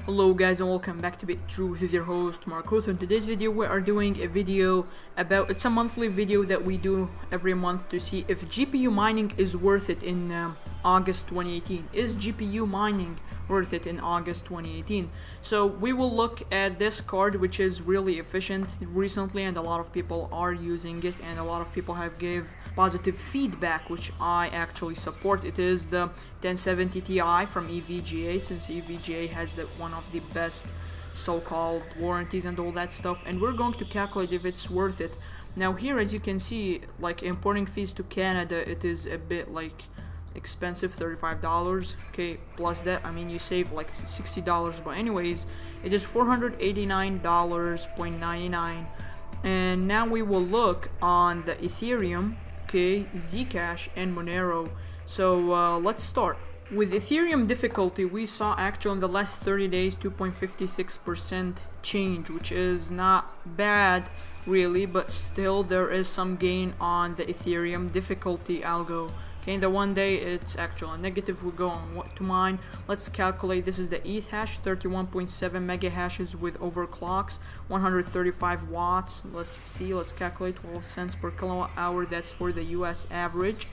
Hello guys and welcome back to Bittruth with your host Marcos. In today's video we are doing a video about, it's a monthly video that we do every month to see if GPU mining is worth it in August 2018. Is GPU mining worth it in August 2018? So we will look at this card, which is really efficient recently and a lot of people are using it and a lot of people have gave positive feedback, which I actually support. It is the 1070 Ti from EVGA, since EVGA has one of the best so-called warranties and all that stuff, and we're going to calculate if it's worth it. Now here, as you can see, like importing fees to Canada, it is a bit like expensive, $35. Okay, plus that, I mean, you save like $60, but anyways, it is $489.99. and now we will look on the Ethereum, okay, Zcash and Monero. So let's start. With Ethereum difficulty, we saw actually in the last 30 days 2.56% change, which is not bad really, but still there is some gain on the Ethereum difficulty algo. Okay, in the 1 day it's actually negative. We go on what to mine. Let's calculate. This is the ETH hash, 31.7 mega hashes with overclocks, 135 watts. Let's see, let's calculate 12 cents per kilowatt hour. That's for the US average.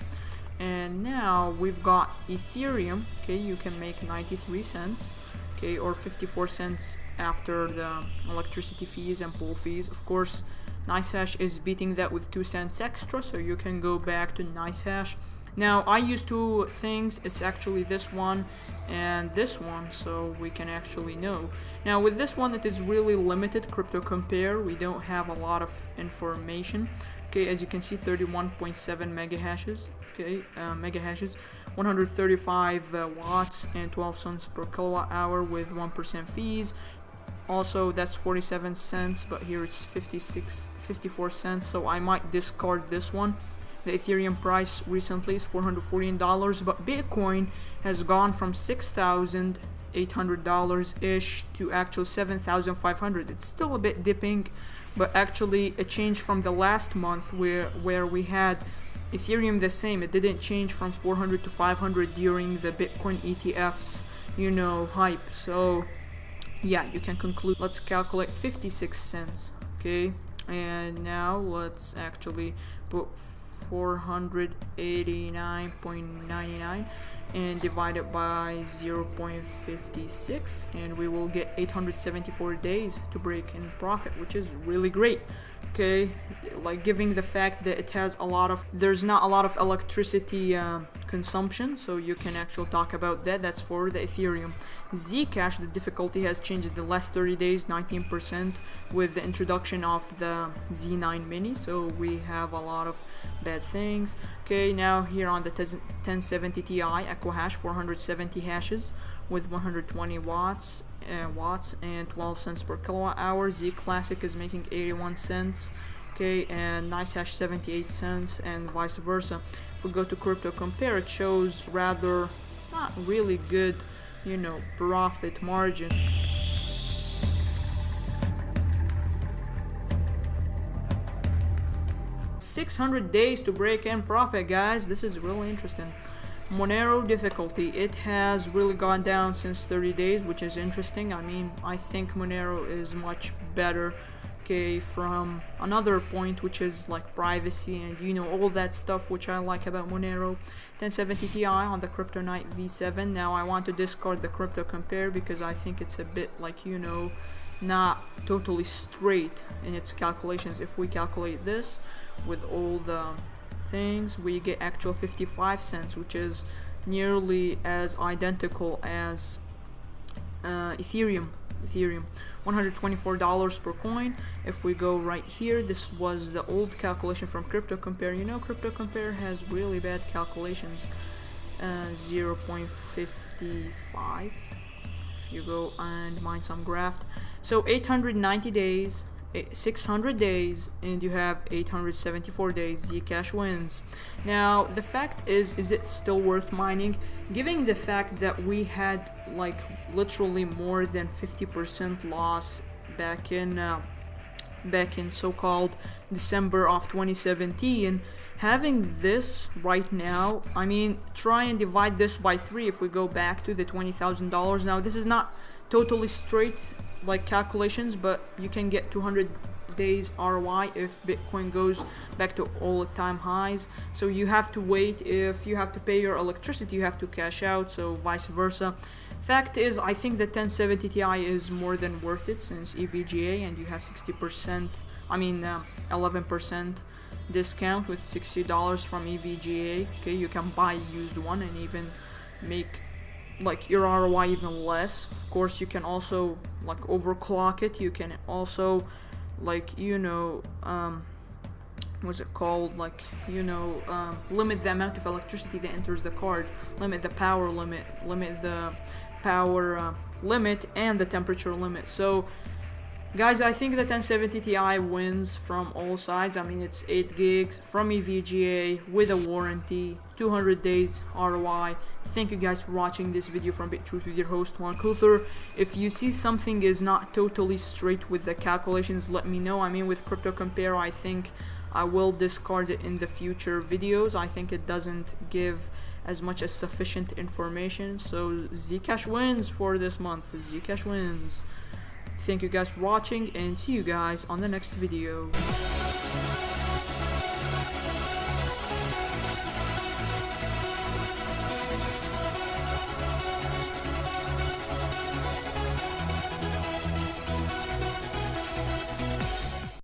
And now we've got Ethereum. Okay, you can make 93 cents, okay, or 54 cents after the electricity fees and pool fees. Of course, NiceHash is beating that with 2 cents extra, so you can go back to NiceHash. Now I use two things. It's actually this one and this one, so we can actually know. Now with this one, it is really limited. Crypto compare, we don't have a lot of information. Okay, as you can see, 31.7 mega hashes. Okay, mega hashes, 135 watts and 12 cents per kilowatt hour with 1% fees. Also, that's 47 cents, but here it's 54 cents. So I might discard this one. The Ethereum price recently is $414, but Bitcoin has gone from $6,800 ish to actually $7,500. It's still a bit dipping, but actually a change from the last month where we had Ethereum the same. It didn't change from 400 to 500 during the Bitcoin ETFs, you know, hype. So yeah, you can conclude. Let's calculate 56 cents. Okay, and now let's actually put 489.99 and divide it by 0.56, and we will get 874 days to break in profit, which is really great. Okay, like giving the fact that it has there's not a lot of electricity consumption, so you can actually talk about that. That's for the Ethereum. Zcash, the difficulty has changed in the last 30 days, 19%, with the introduction of the Z9 mini, so we have a lot of bad things. Okay, now here on the 1070 Ti Echo hash, 470 hashes with 120 watts and 12 cents per kilowatt hour. Z Classic is making 81 cents, okay, and NiceHash 78 cents, and vice versa. If we go to crypto compare, it shows rather not really good, you know, profit margin. $600 days to break in profit, guys. This is really interesting. Monero difficulty, it has really gone down since 30 days, which is interesting. I mean, I think Monero is much better, okay, from another point, which is like privacy and, you know, all that stuff which I like about Monero. 1070 Ti on the Crypto Night V7. Now I want to discard the crypto compare because I think it's a bit like, you know, not totally straight in its calculations. If we calculate this with all the things, we get actual 55 cents, which is nearly as identical as Ethereum, $124 per coin. If we go right here, this was the old calculation from crypto compare. You know, crypto compare has really bad calculations. 0.55 you go and mine some graft. So 890 days, 600 days, and you have 874 days. Zcash wins. Now the fact is it still worth mining, given the fact that we had like literally more than 50% loss back in so-called December of 2017? Having this right now, I mean, try and divide this by 3 if we go back to the $20,000. Now this is not totally straight like calculations, but you can get 200 days ROI if Bitcoin goes back to all-time highs. So you have to wait. If you have to pay your electricity, you have to cash out, so vice versa. Fact is, I think the 1070 Ti is more than worth it, since EVGA, and you have 60%, 11% discount with $60 from EVGA. Okay, you can buy a used one and even make like your ROI even less. Of course, you can also like overclock it. You can also like what's it called, like limit the amount of electricity that enters the card, limit the power limit, limit the power limit, and the temperature limit. So guys, I think the 1070 Ti wins from all sides. I mean, it's 8 gigs from EVGA with a warranty, 200 days ROI. Thank you guys for watching this video from Bittruth with your host Mark Luther. If you see something is not totally straight with the calculations, let me know. I mean, with Crypto Compare, I think I will discard it in the future videos. I think it doesn't give as much as sufficient information. So Zcash wins for this month. Zcash wins. Thank you guys for watching, and see you guys on the next video.